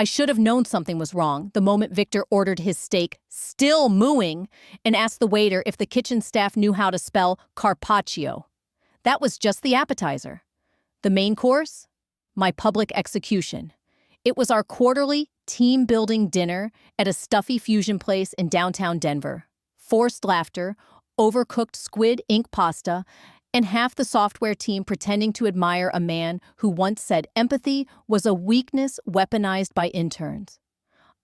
I should have known something was wrong the moment Victor ordered his steak, still mooing, and asked the waiter if the kitchen staff knew how to spell carpaccio. That was just the appetizer. The main course? My public execution. It was our quarterly team-building dinner at a stuffy fusion place in downtown Denver. Forced laughter, overcooked squid ink pasta, and half the software team pretending to admire a man who once said empathy was a weakness weaponized by interns.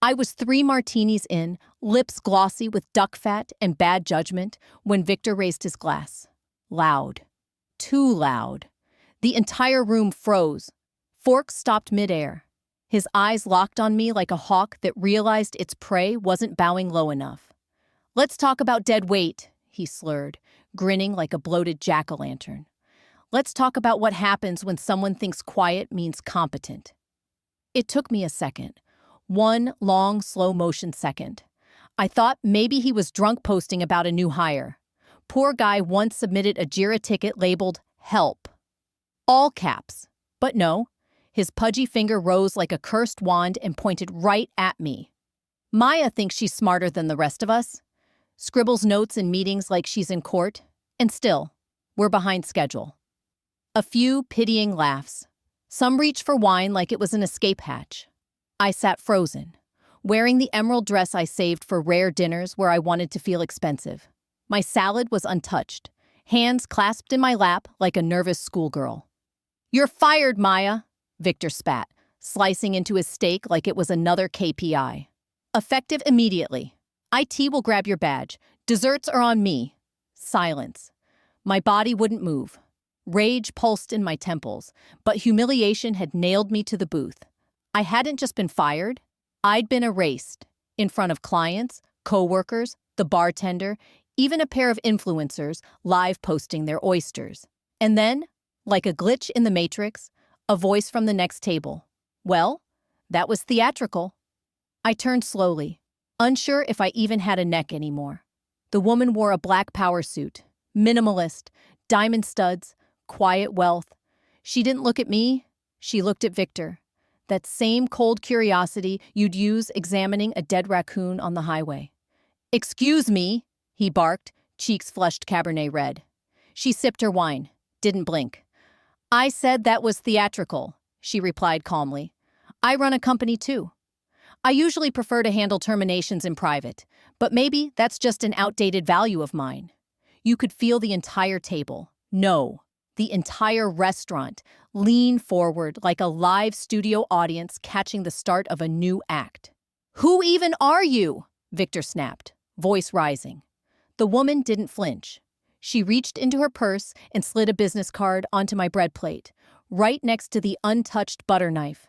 I was 3 martinis in, lips glossy with duck fat and bad judgment, when Victor raised his glass. Loud. Too loud. The entire room froze. Forks stopped midair. His eyes locked on me like a hawk that realized its prey wasn't bowing low enough. "Let's talk about dead weight," he slurred, grinning like a bloated jack-o'-lantern. "Let's talk about what happens when someone thinks quiet means competent." It took me a second. One long, slow-motion second. I thought maybe he was drunk posting about a new hire. Poor guy once submitted a JIRA ticket labeled "Help." All caps. But no, his pudgy finger rose like a cursed wand and pointed right at me. Maya thinks she's smarter than the rest of us. Scribbles notes in meetings like she's in court. And still, we're behind schedule. A few pitying laughs. Some reach for wine like it was an escape hatch. I sat frozen, wearing the emerald dress I saved for rare dinners where I wanted to feel expensive. My salad was untouched, hands clasped in my lap like a nervous schoolgirl. "You're fired, Maya," Victor spat, slicing into his steak like it was another KPI. "Effective immediately. IT will grab your badge. Desserts are on me." Silence. My body wouldn't move. Rage pulsed in my temples, but humiliation had nailed me to the booth. I hadn't just been fired. I'd been erased. In front of clients, co-workers, the bartender, even a pair of influencers live posting their oysters. And then, like a glitch in the Matrix, a voice from the next table. Well, that was theatrical. I turned slowly, unsure if I even had a neck anymore. The woman wore a black power suit, minimalist, diamond studs, quiet wealth. She didn't look at me, she looked at Victor. That same cold curiosity you'd use examining a dead raccoon on the highway. "Excuse me," he barked, cheeks flushed Cabernet red. She sipped her wine, didn't blink. "I said that was theatrical," she replied calmly. "I run a company too. I usually prefer to handle terminations in private, but maybe that's just an outdated value of mine." You could feel the entire table. No, the entire restaurant lean forward like a live studio audience catching the start of a new act. "Who even are you?" Victor snapped, voice rising. The woman didn't flinch. She reached into her purse and slid a business card onto my bread plate, right next to the untouched butter knife.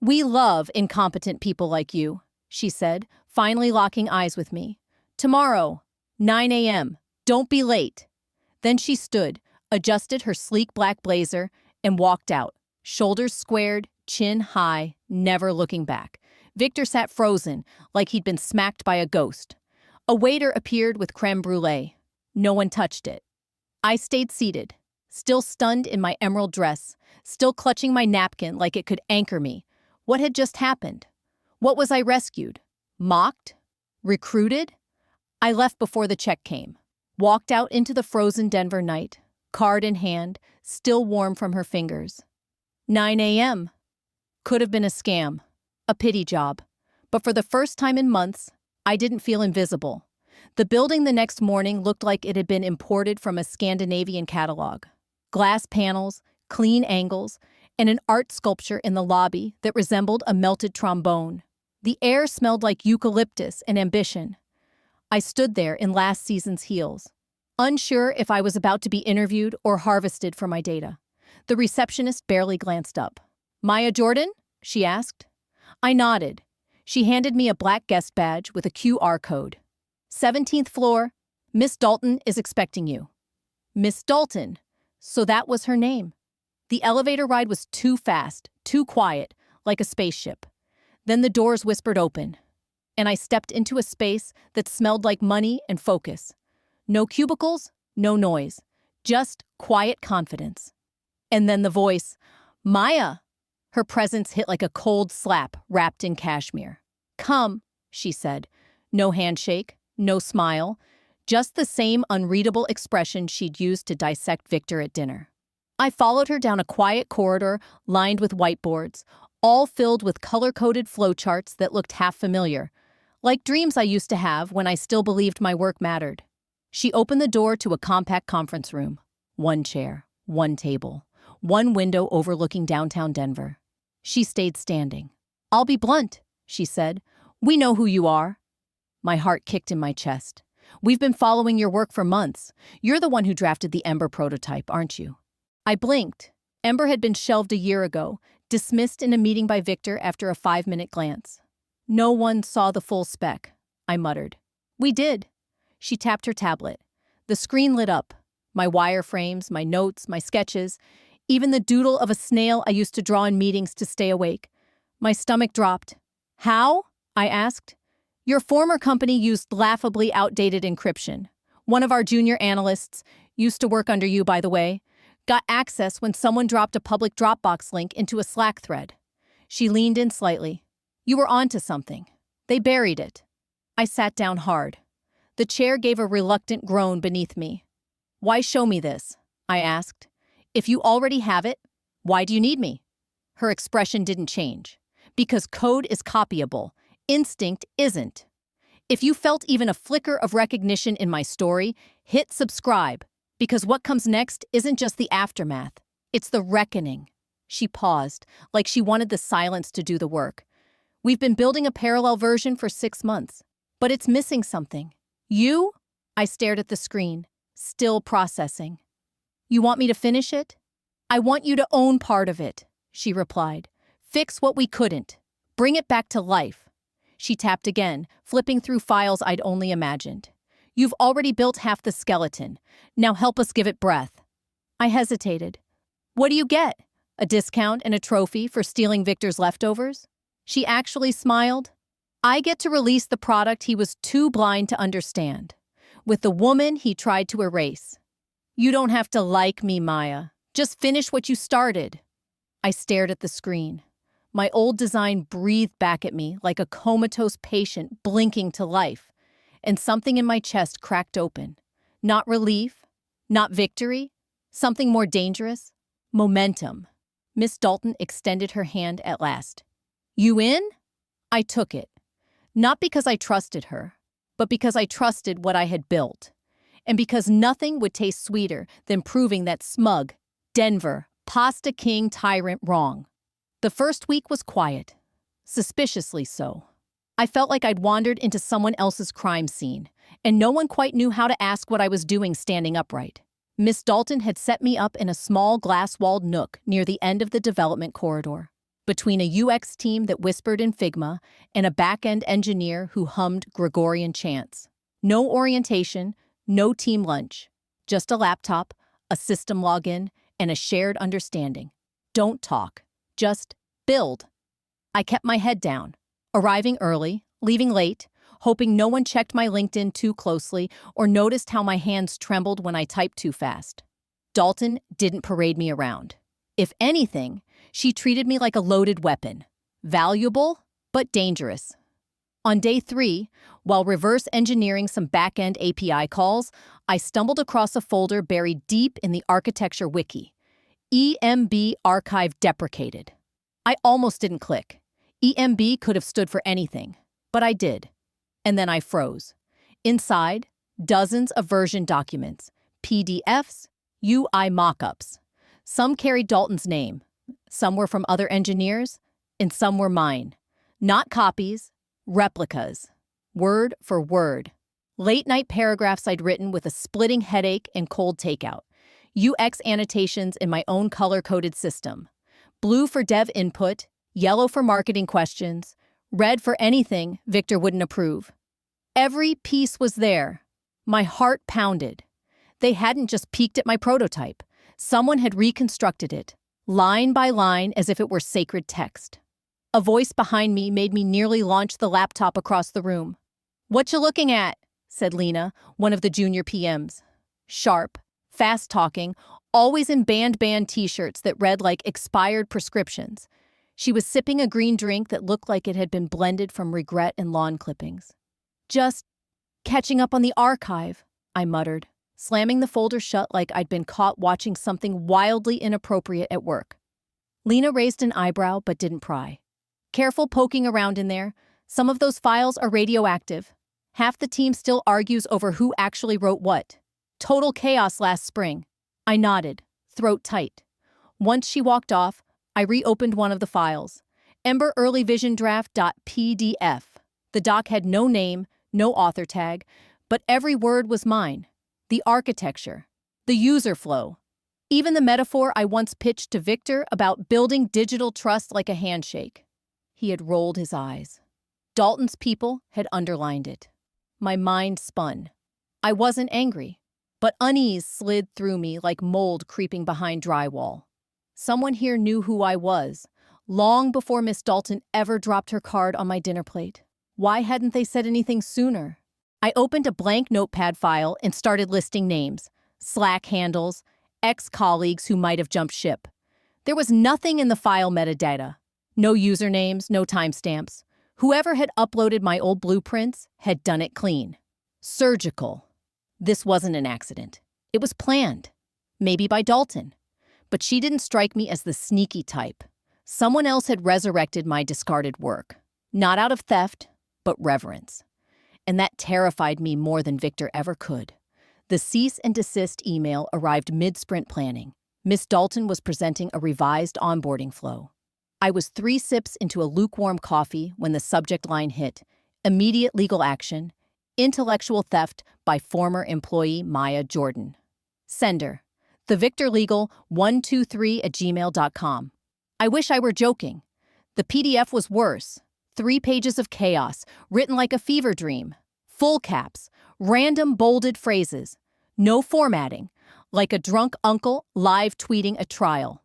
"We love incompetent people like you," she said, finally locking eyes with me. "Tomorrow, 9 a.m., don't be late." Then she stood, adjusted her sleek black blazer, and walked out, shoulders squared, chin high, never looking back. Victor sat frozen, like he'd been smacked by a ghost. A waiter appeared with creme brulee. No one touched it. I stayed seated, still stunned in my emerald dress, still clutching my napkin like it could anchor me. What had just happened? What was I rescued? Mocked? Recruited? I left before the check came, walked out into the frozen Denver night, card in hand, still warm from her fingers. 9 a.m. Could have been a scam, a pity job. But for the first time in months, I didn't feel invisible. The building the next morning looked like it had been imported from a Scandinavian catalog. Glass panels, clean angles, and an art sculpture in the lobby that resembled a melted trombone. The air smelled like eucalyptus and ambition. I stood there in last season's heels, unsure if I was about to be interviewed or harvested for my data. The receptionist barely glanced up. "Maya Jordan?" she asked. I nodded. She handed me a black guest badge with a QR code. 17th floor, Miss Dalton is expecting you. Miss Dalton. So that was her name. The elevator ride was too fast, too quiet, like a spaceship. Then the doors whispered open, and I stepped into a space that smelled like money and focus. No cubicles, no noise, just quiet confidence. And then the voice, "Maya." Her presence hit like a cold slap wrapped in cashmere. "Come," she said. No handshake, no smile, just the same unreadable expression she'd used to dissect Victor at dinner. I followed her down a quiet corridor lined with whiteboards, all filled with color-coded flowcharts that looked half familiar, like dreams I used to have when I still believed my work mattered. She opened the door to a compact conference room. One chair, one table, one window overlooking downtown Denver. She stayed standing. "I'll be blunt," she said. "We know who you are." My heart kicked in my chest. "We've been following your work for months. You're the one who drafted the Ember prototype, aren't you?" I blinked. Ember had been shelved a year ago, dismissed in a meeting by Victor after a 5-minute glance. "No one saw the full spec," I muttered. "We did." She tapped her tablet. The screen lit up. My wireframes, my notes, my sketches, even the doodle of a snail I used to draw in meetings to stay awake. My stomach dropped. "How?" I asked. "Your former company used laughably outdated encryption. One of our junior analysts, used to work under you, by the way, got access when someone dropped a public Dropbox link into a Slack thread." She leaned in slightly. "You were onto something. They buried it." I sat down hard. The chair gave a reluctant groan beneath me. "Why show me this?" I asked. "If you already have it, why do you need me?" Her expression didn't change. "Because code is copyable. Instinct isn't. If you felt even a flicker of recognition in my story, hit subscribe, because what comes next isn't just the aftermath. It's the reckoning." She paused, like she wanted the silence to do the work. "We've been building a parallel version for 6 months, but it's missing something." "You?" I stared at the screen, still processing. "You want me to finish it?" "I want you to own part of it," she replied. "Fix what we couldn't. Bring it back to life." She tapped again, flipping through files I'd only imagined. "You've already built half the skeleton. Now help us give it breath." I hesitated. "What do you get? A discount and a trophy for stealing Victor's leftovers?" She actually smiled. "I get to release the product he was too blind to understand, with the woman he tried to erase. You don't have to like me, Maya. Just finish what you started." I stared at the screen. My old design breathed back at me like a comatose patient blinking to life, and something in my chest cracked open. Not relief, not victory, something more dangerous. Momentum. Miss Dalton extended her hand at last. "You in?" I took it. Not because I trusted her, but because I trusted what I had built. And because nothing would taste sweeter than proving that smug, Denver, Pasta King tyrant wrong. The first week was quiet. Suspiciously so. I felt like I'd wandered into someone else's crime scene, and no one quite knew how to ask what I was doing standing upright. Miss Dalton had set me up in a small glass-walled nook near the end of the development corridor, between a UX team that whispered in Figma and a back-end engineer who hummed Gregorian chants. No orientation, no team lunch, just a laptop, a system login, and a shared understanding. Don't talk, just build. I kept my head down, arriving early, leaving late, hoping no one checked my LinkedIn too closely or noticed how my hands trembled when I typed too fast. Dalton didn't parade me around. If anything, she treated me like a loaded weapon. Valuable, but dangerous. On day 3, while reverse engineering some back-end API calls, I stumbled across a folder buried deep in the architecture wiki. EMB archive deprecated. I almost didn't click. EMB could have stood for anything, but I did. And then I froze. Inside, dozens of version documents, PDFs, UI mockups. Some carried Dalton's name, some were from other engineers, and some were mine. Not copies, replicas, word for word. Late-night paragraphs I'd written with a splitting headache and cold takeout. UX annotations in my own color-coded system. Blue for dev input, yellow for marketing questions, red for anything Victor wouldn't approve. Every piece was there. My heart pounded. They hadn't just peeked at my prototype. Someone had reconstructed it, line by line as if it were sacred text. A voice behind me made me nearly launch the laptop across the room. "What you looking at?" said Lena, one of the junior PMs. Sharp, fast-talking, always in band t-shirts that read like expired prescriptions. She was sipping a green drink that looked like it had been blended from regret and lawn clippings. "Just catching up on the archive," I muttered, slamming the folder shut like I'd been caught watching something wildly inappropriate at work. Lena raised an eyebrow but didn't pry. "Careful poking around in there. Some of those files are radioactive. Half the team still argues over who actually wrote what. Total chaos last spring." I nodded, throat tight. Once she walked off, I reopened one of the files. Ember Early Vision Draft.pdf. The doc had no name, no author tag, but every word was mine. The architecture, the user flow, even the metaphor I once pitched to Victor about building digital trust like a handshake. He had rolled his eyes. Dalton's people had underlined it. My mind spun. I wasn't angry, but unease slid through me like mold creeping behind drywall. Someone here knew who I was, long before Miss Dalton ever dropped her card on my dinner plate. Why hadn't they said anything sooner? I opened a blank notepad file and started listing names, Slack handles, ex-colleagues who might have jumped ship. There was nothing in the file metadata. No usernames, no timestamps. Whoever had uploaded my old blueprints had done it clean. Surgical. This wasn't an accident. It was planned. Maybe by Dalton. But she didn't strike me as the sneaky type. Someone else had resurrected my discarded work. Not out of theft, but reverence. And that terrified me more than Victor ever could. The cease and desist email arrived mid-sprint planning. Miss Dalton was presenting a revised onboarding flow. I was 3 sips into a lukewarm coffee when the subject line hit: immediate legal action, intellectual theft by former employee Maya Jordan. Sender: thevictorlegal123@gmail.com. I wish I were joking. The PDF was worse. 3 pages of chaos, written like a fever dream. Full caps, random bolded phrases. No formatting, like a drunk uncle live tweeting a trial.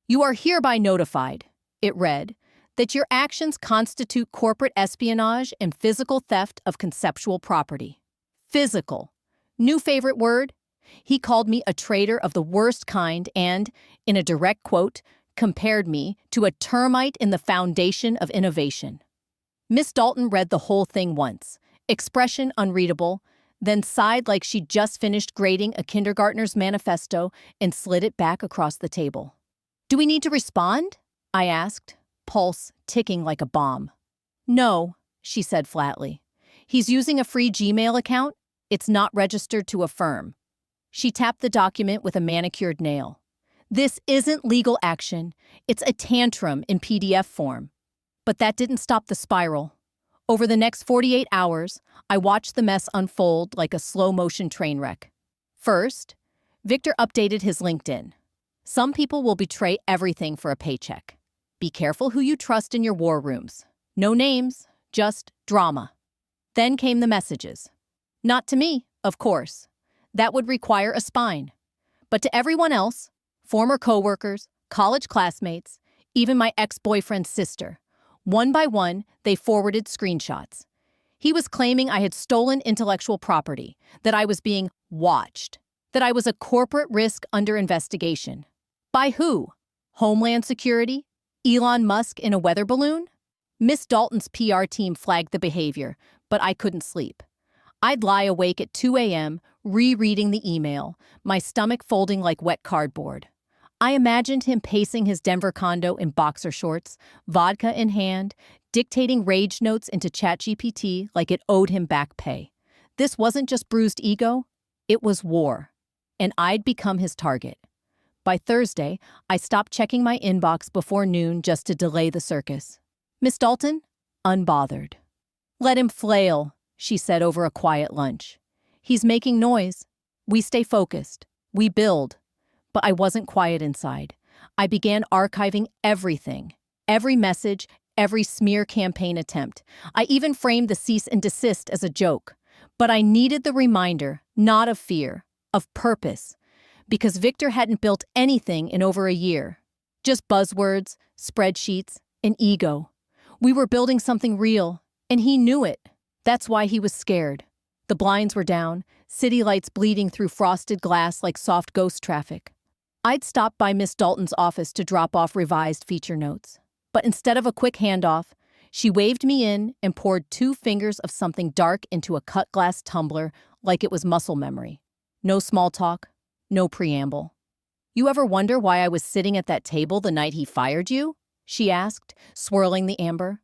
"You are hereby notified," it read, "that your actions constitute corporate espionage and physical theft of conceptual property." Physical. New favorite word? He called me a traitor of the worst kind and, in a direct quote, compared me to a termite in the foundation of innovation. Miss Dalton read the whole thing once, expression unreadable, then sighed like she'd just finished grading a kindergartner's manifesto and slid it back across the table. "Do we need to respond?" I asked, pulse ticking like a bomb. "No," she said flatly. "He's using a free Gmail account. It's not registered to a firm." She tapped the document with a manicured nail. "This isn't legal action. It's a tantrum in PDF form." But that didn't stop the spiral. Over the next 48 hours, I watched the mess unfold like a slow-motion train wreck. First, Victor updated his LinkedIn. Some people will betray everything for a paycheck. Be careful who you trust in your war rooms. No names, just drama. Then came the messages. Not to me, of course. That would require a spine. But to everyone else, former coworkers, college classmates, even my ex-boyfriend's sister, one by one, they forwarded screenshots. He was claiming I had stolen intellectual property, that I was being watched, that I was a corporate risk under investigation. By who? Homeland Security? Elon Musk in a weather balloon? Miss Dalton's PR team flagged the behavior, but I couldn't sleep. I'd lie awake at 2 a.m., rereading the email, my stomach folding like wet cardboard. I imagined him pacing his Denver condo in boxer shorts, vodka in hand, dictating rage notes into ChatGPT like it owed him back pay. This wasn't just bruised ego, it was war. And I'd become his target. By Thursday, I stopped checking my inbox before noon just to delay the circus. Miss Dalton? Unbothered. "Let him flail," she said over a quiet lunch. "He's making noise. We stay focused. We build." But I wasn't quiet inside. I began archiving everything. Every message, every smear campaign attempt. I even framed the cease and desist as a joke. But I needed the reminder, not of fear, of purpose. Because Victor hadn't built anything in over a year. Just buzzwords, spreadsheets, and ego. We were building something real, and he knew it. That's why he was scared. The blinds were down, city lights bleeding through frosted glass like soft ghost traffic. I'd stopped by Miss Dalton's office to drop off revised feature notes. But instead of a quick handoff, she waved me in and poured 2 fingers of something dark into a cut glass tumbler like it was muscle memory. No small talk, no preamble. "You ever wonder why I was sitting at that table the night he fired you?" she asked, swirling the amber.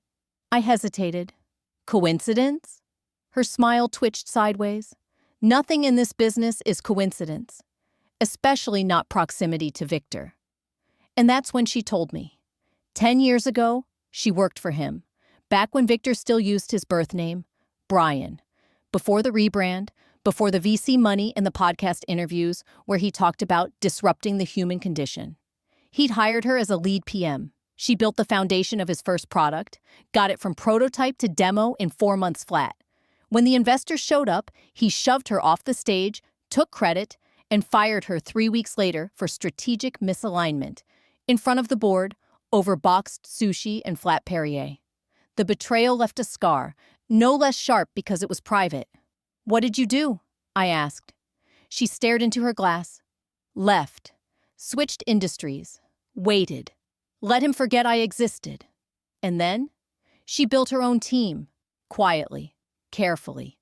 I hesitated. Coincidence? Her smile twitched sideways. Nothing in this business is coincidence, especially not proximity to Victor. And that's when she told me. 10 years ago, she worked for him, back when Victor still used his birth name, Brian, before the rebrand, before the VC money and the podcast interviews where he talked about disrupting the human condition. He'd hired her as a lead PM. She built the foundation of his first product, got it from prototype to demo in 4 months flat. When the investors showed up, he shoved her off the stage, took credit, and fired her 3 weeks later for strategic misalignment, in front of the board, over boxed sushi and flat Perrier. The betrayal left a scar, no less sharp because it was private. "What did you do?" I asked. She stared into her glass. Left. Switched industries. Waited. Let him forget I existed. And then? She built her own team. Quietly. Carefully.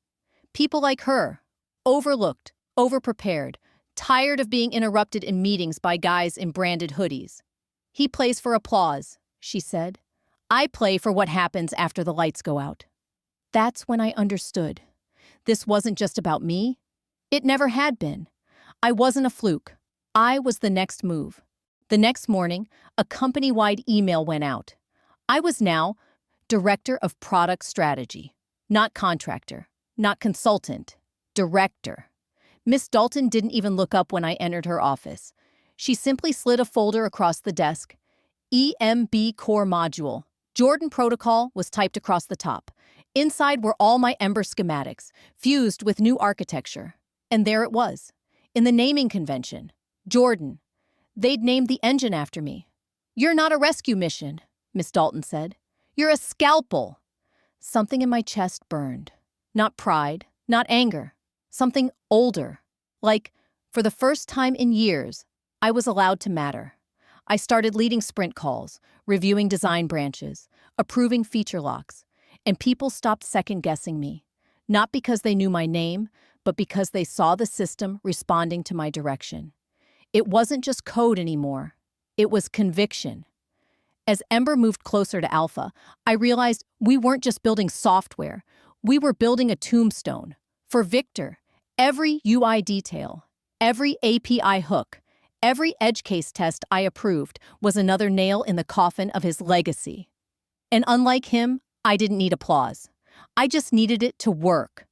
People like her. Overlooked. Overprepared. Tired of being interrupted in meetings by guys in branded hoodies. "He plays for applause," she said. "I play for what happens after the lights go out." That's when I understood. This wasn't just about me. It never had been. I wasn't a fluke. I was the next move. The next morning, a company-wide email went out. I was now Director of Product Strategy. Not contractor. Not consultant. Director. Miss Dalton didn't even look up when I entered her office. She simply slid a folder across the desk. EMB Core Module. Jordan Protocol was typed across the top. Inside were all my Ember schematics, fused with new architecture. And there it was, in the naming convention. Jordan. They'd named the engine after me. "You're not a rescue mission," Miss Dalton said. "You're a scalpel." Something in my chest burned. Not pride, not anger. Something older. Like, for the first time in years, I was allowed to matter. I started leading sprint calls, reviewing design branches, approving feature locks, and people stopped second-guessing me. Not because they knew my name, but because they saw the system responding to my direction. It wasn't just code anymore. It was conviction. As Ember moved closer to Alpha, I realized we weren't just building software. We were building a tombstone. For Victor, every UI detail, every API hook, every edge case test I approved was another nail in the coffin of his legacy. And unlike him, I didn't need applause. I just needed it to work.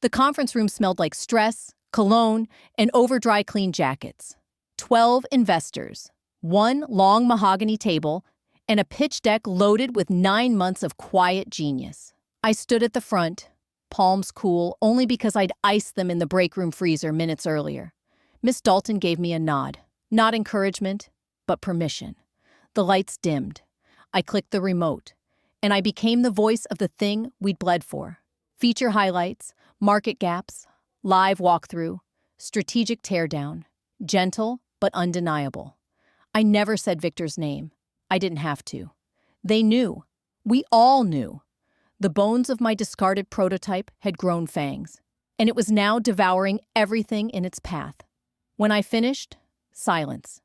The conference room smelled like stress, cologne, and over-dry clean jackets. 12 investors, 1 long mahogany table, and a pitch deck loaded with 9 months of quiet genius. I stood at the front, palms cool only because I'd iced them in the break room freezer minutes earlier. Miss Dalton gave me a nod. Not encouragement, but permission. The lights dimmed. I clicked the remote, and I became the voice of the thing we'd bled for. Feature highlights, market gaps, live walkthrough, strategic teardown, gentle but undeniable. I never said Victor's name. I didn't have to. They knew. We all knew. The bones of my discarded prototype had grown fangs, and it was now devouring everything in its path. When I finished, silence.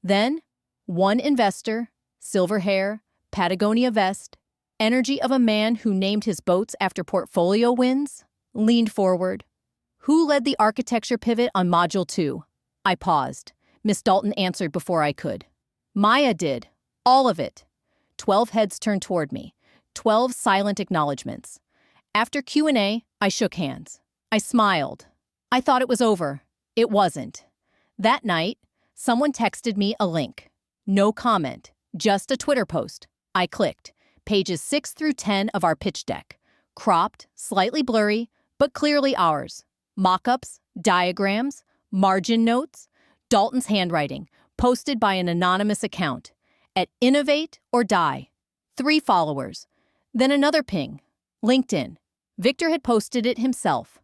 Then, one investor, silver hair, Patagonia vest, energy of a man who named his boats after portfolio wins, leaned forward. "Who led the architecture pivot on Module 2? I paused. Miss Dalton answered before I could. "Maya did. All of it." 12 heads turned toward me. 12 silent acknowledgments. After Q&A, I shook hands. I smiled. I thought it was over. It wasn't. That night, someone texted me a link. No comment, just a Twitter post. I clicked. Pages 6 through 10 of our pitch deck. Cropped, slightly blurry, but clearly ours. Mock-ups, diagrams, margin notes, Dalton's handwriting, posted by an anonymous account. At Innovate or Die. 3 followers. Then another ping. LinkedIn. Victor had posted it himself.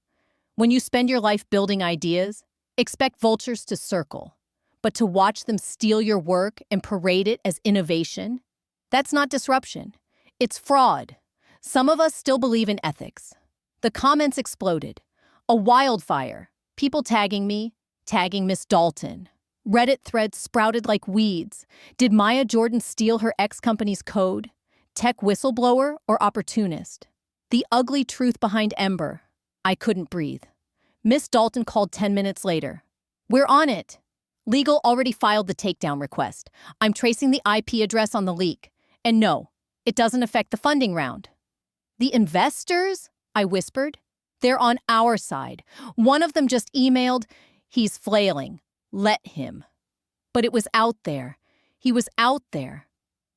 When you spend your life building ideas, expect vultures to circle. But to watch them steal your work and parade it as innovation? That's not disruption. It's fraud. Some of us still believe in ethics. The comments exploded. A wildfire. People tagging me, tagging Miss Dalton. Reddit threads sprouted like weeds. Did Maya Jordan steal her ex-company's code? Tech whistleblower or opportunist? The ugly truth behind Ember. I couldn't breathe. Miss Dalton called 10 minutes later. We're on it. Legal already filed the takedown request. I'm tracing the IP address on the leak. And no, it doesn't affect the funding round. The investors? I whispered. They're on our side. One of them just emailed, he's flailing. Let him. But it was out there. He was out there.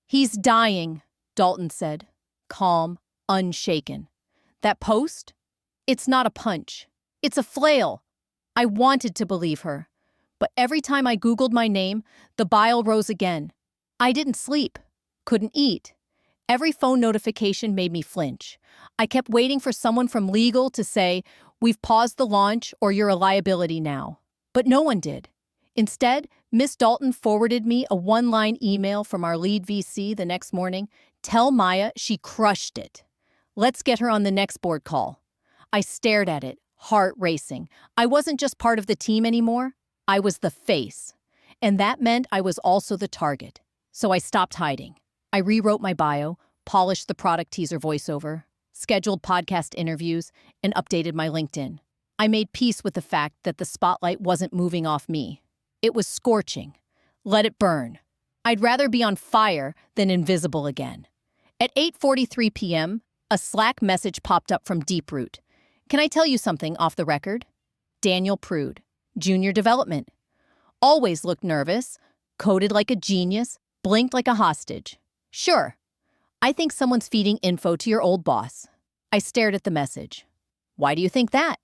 He's dying, Dalton said, calm, unshaken. That post? It's not a punch. It's a flail. I wanted to believe her. But every time I Googled my name, the bile rose again. I didn't sleep, couldn't eat. Every phone notification made me flinch. I kept waiting for someone from legal to say, we've paused the launch or you're a liability now. But no one did. Instead, Miss Dalton forwarded me a one-line email from our lead VC the next morning. Tell Maya she crushed it. Let's get her on the next board call. I stared at it, heart racing. I wasn't just part of the team anymore. I was the face. And that meant I was also the target. So I stopped hiding. I rewrote my bio, polished the product teaser voiceover, scheduled podcast interviews, and updated my LinkedIn. I made peace with the fact that the spotlight wasn't moving off me. It was scorching. Let it burn. I'd rather be on fire than invisible again. At 8:43 p.m., a Slack message popped up from Deeproot. Can I tell you something off the record? Daniel Prude, junior development. Always looked nervous, coded like a genius, blinked like a hostage. Sure. I think someone's feeding info to your old boss. I stared at the message. Why do you think that?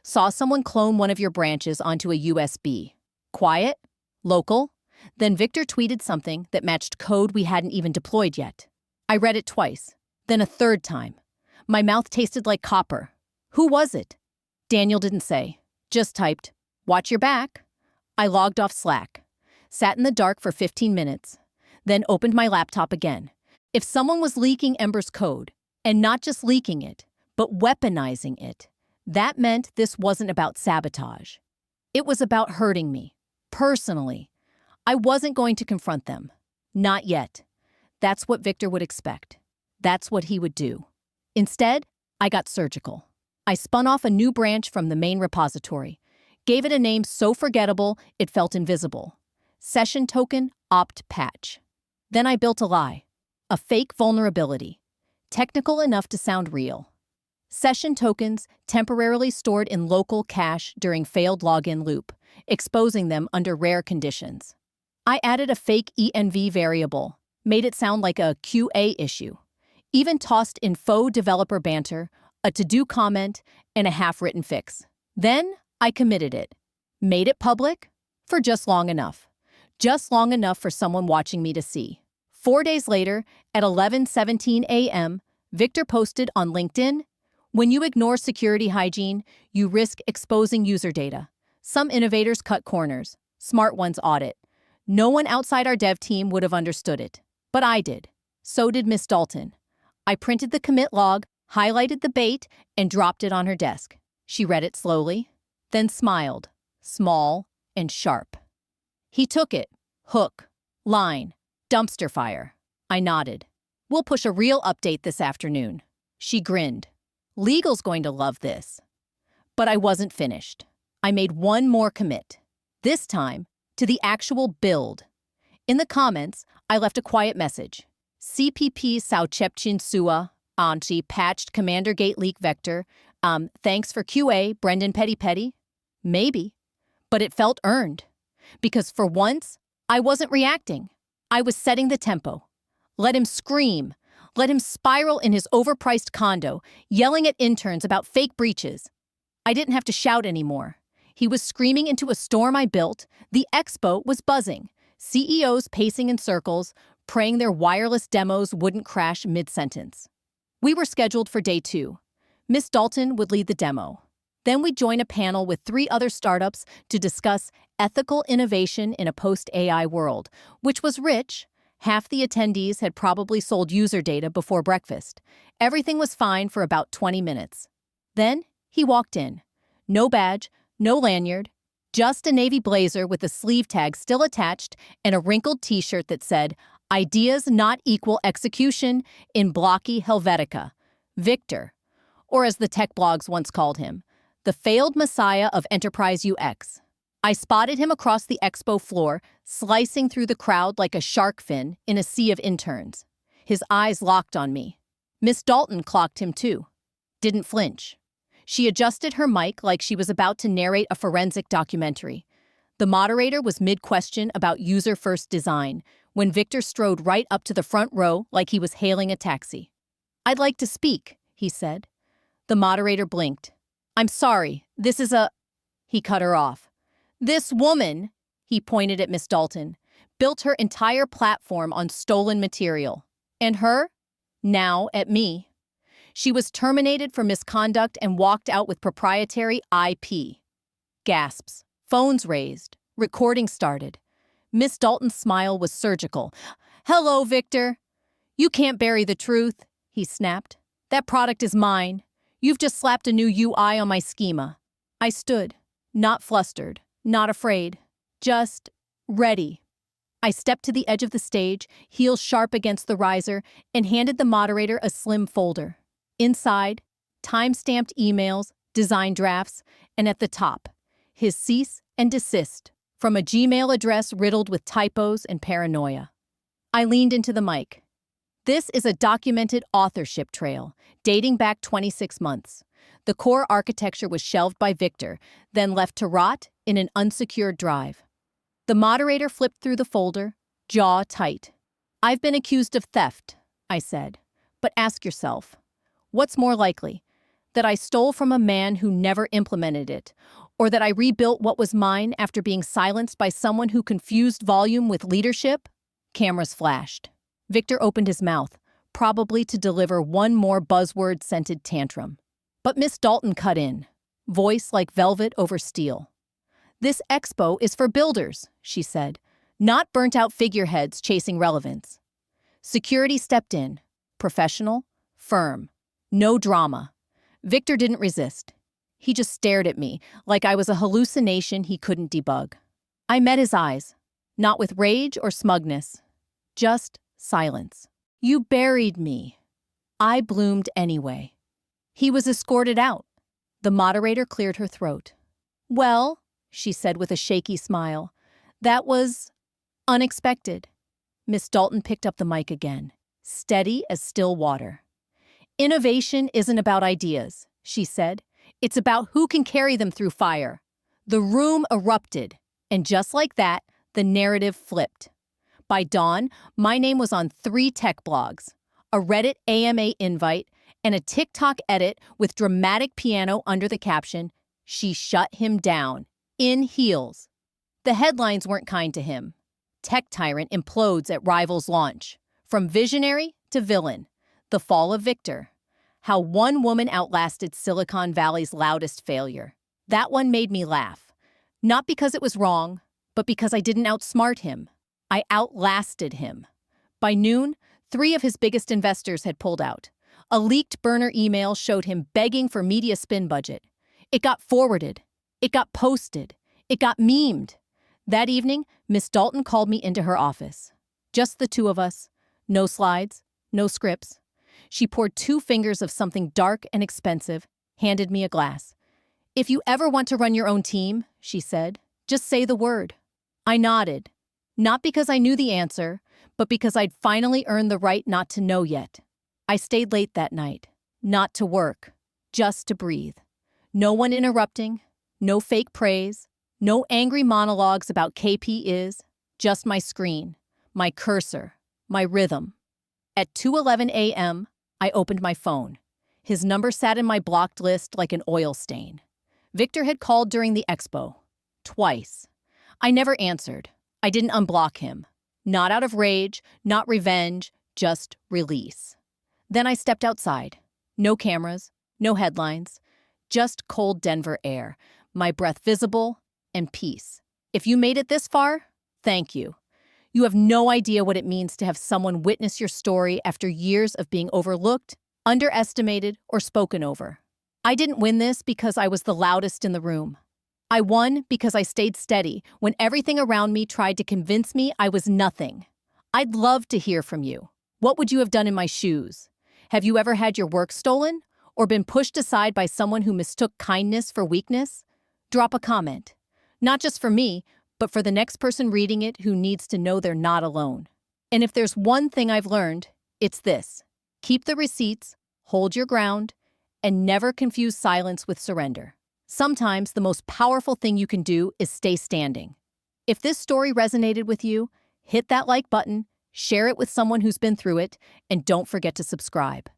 Saw someone clone one of your branches onto a USB. Quiet? Local? Then Victor tweeted something that matched code we hadn't even deployed yet. I read it twice, then a third time. My mouth tasted like copper. Who was it? Daniel didn't say. Just typed, watch your back. I logged off Slack, sat in the dark for 15 minutes, then opened my laptop again. If someone was leaking Ember's code, and not just leaking it, but weaponizing it, that meant this wasn't about sabotage. It was about hurting me. Personally, I wasn't going to confront them. Not yet. That's what Victor would expect. That's what he would do. Instead, I got surgical. I spun off a new branch from the main repository, gave it a name so forgettable it felt invisible. Session token opt patch. Then I built a lie, a fake vulnerability, technical enough to sound real. Session tokens temporarily stored in local cache during failed login loop, exposing them under rare conditions. I added a fake env variable, made it sound like a QA issue, even tossed in faux developer banter, a to-do comment, and a half-written fix. Then I committed it, made it public for just long enough for someone watching me to see. 4 days later, at 11:17 a.m., Victor posted on LinkedIn, when you ignore security hygiene, you risk exposing user data. Some innovators cut corners, smart ones audit. No one outside our dev team would have understood it, but I did. So did Miss Dalton. I printed the commit log, highlighted the bait, and dropped it on her desk. She read it slowly, then smiled, small and sharp. He took it, hook, line, dumpster fire. I nodded. We'll push a real update this afternoon. She grinned. Legal's going to love this. But I wasn't finished. I made one more commit. This time, to the actual build. In the comments, I left a quiet message. CPP Sauchepchin Sua, Anchi patched Commander Gate leak vector. Thanks for QA, Brendan Petty Petty. Maybe. But it felt earned. Because for once, I wasn't reacting. I was setting the tempo. Let him scream. Let him spiral in his overpriced condo, yelling at interns about fake breaches. I didn't have to shout anymore. He was screaming into a storm I built. The expo was buzzing. CEOs pacing in circles, praying their wireless demos wouldn't crash mid-sentence. We were scheduled for day 2. Miss Dalton would lead the demo. Then we'd join a panel with 3 other startups to discuss ethical innovation in a post-AI world, which was rich, Half the attendees had probably sold user data before breakfast. Everything was fine for about 20 minutes. Then he walked in. No badge, no lanyard, just a navy blazer with the sleeve tag still attached and a wrinkled t-shirt that said, "Ideas not equal execution" in blocky Helvetica. Victor, or as the tech blogs once called him, the failed messiah of enterprise UX. I spotted him across the expo floor, slicing through the crowd like a shark fin in a sea of interns. His eyes locked on me. Miss Dalton clocked him too. Didn't flinch. She adjusted her mic like she was about to narrate a forensic documentary. The moderator was mid-question about user-first design when Victor strode right up to the front row like he was hailing a taxi. "I'd like to speak," he said. The moderator blinked. "I'm sorry, this is a—" He cut her off. "This woman," he pointed at Miss Dalton, "built her entire platform on stolen material. And her? Now at me. She was terminated for misconduct and walked out with proprietary IP." Gasps. Phones raised. Recording started. Miss Dalton's smile was surgical. "Hello, Victor. You can't bury the truth," he snapped. "That product is mine. You've just slapped a new UI on my schema." I stood, not flustered, not afraid, just ready. I stepped to the edge of the stage, heels sharp against the riser, and handed the moderator a slim folder. Inside, time-stamped emails, design drafts, and at the top, his cease and desist from a Gmail address riddled with typos and paranoia. I leaned into the mic. This is a documented authorship trail, dating back 26 months. The core architecture was shelved by Victor, then left to rot in an unsecured drive. The moderator flipped through the folder, jaw tight. "I've been accused of theft," I said. "But ask yourself, what's more likely? That I stole from a man who never implemented it, or that I rebuilt what was mine after being silenced by someone who confused volume with leadership?" Cameras flashed. Victor opened his mouth, probably to deliver one more buzzword-scented tantrum. But Miss Dalton cut in, voice like velvet over steel. "This expo is for builders," she said, "not burnt-out figureheads chasing relevance." Security stepped in, professional, firm, no drama. Victor didn't resist. He just stared at me like I was a hallucination he couldn't debug. I met his eyes, not with rage or smugness, just silence. "You buried me." I bloomed anyway. He was escorted out. The moderator cleared her throat. "Well," she said with a shaky smile, "that was unexpected." Miss Dalton picked up the mic again, steady as still water. "Innovation isn't about ideas," she said. "It's about who can carry them through fire." The room erupted, and just like that, the narrative flipped. By dawn, my name was on 3 tech blogs, a Reddit AMA invite, and a TikTok edit with dramatic piano under the caption, "She shut him down, in heels." The headlines weren't kind to him. "Tech tyrant implodes at rival's launch. From visionary to villain. The fall of Victor. How one woman outlasted Silicon Valley's loudest failure." That one made me laugh. Not because it was wrong, but because I didn't outsmart him. I outlasted him. By noon, 3 of his biggest investors had pulled out. A leaked burner email showed him begging for media spin budget. It got forwarded. It got posted. It got memed. That evening, Miss Dalton called me into her office. Just the 2 of us. No slides, no scripts. She poured 2 fingers of something dark and expensive, handed me a glass. "If you ever want to run your own team," she said, "just say the word." I nodded. Not because I knew the answer, but because I'd finally earned the right not to know yet. I stayed late that night. Not to work. Just to breathe. No one interrupting. No fake praise. No angry monologues about KP is. Just my screen. My cursor. My rhythm. At 2:11 a.m., I opened my phone. His number sat in my blocked list like an oil stain. Victor had called during the expo. Twice. I never answered. I didn't unblock him. Not out of rage, not revenge, just release. Then I stepped outside. No cameras, no headlines, just cold Denver air, my breath visible, and peace. If you made it this far, thank you. You have no idea what it means to have someone witness your story after years of being overlooked, underestimated, or spoken over. I didn't win this because I was the loudest in the room. I won because I stayed steady when everything around me tried to convince me I was nothing. I'd love to hear from you. What would you have done in my shoes? Have you ever had your work stolen? Or been pushed aside by someone who mistook kindness for weakness? Drop a comment. Not just for me, but for the next person reading it who needs to know they're not alone. And if there's one thing I've learned, it's this. Keep the receipts, hold your ground, and never confuse silence with surrender. Sometimes the most powerful thing you can do is stay standing. If this story resonated with you, hit that like button, share it with someone who's been through it, and don't forget to subscribe.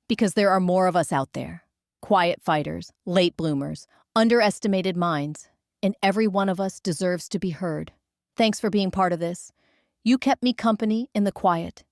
Because there are more of us out there. Quiet fighters, late bloomers, underestimated minds, and every one of us deserves to be heard. Thanks for being part of this. You kept me company in the quiet.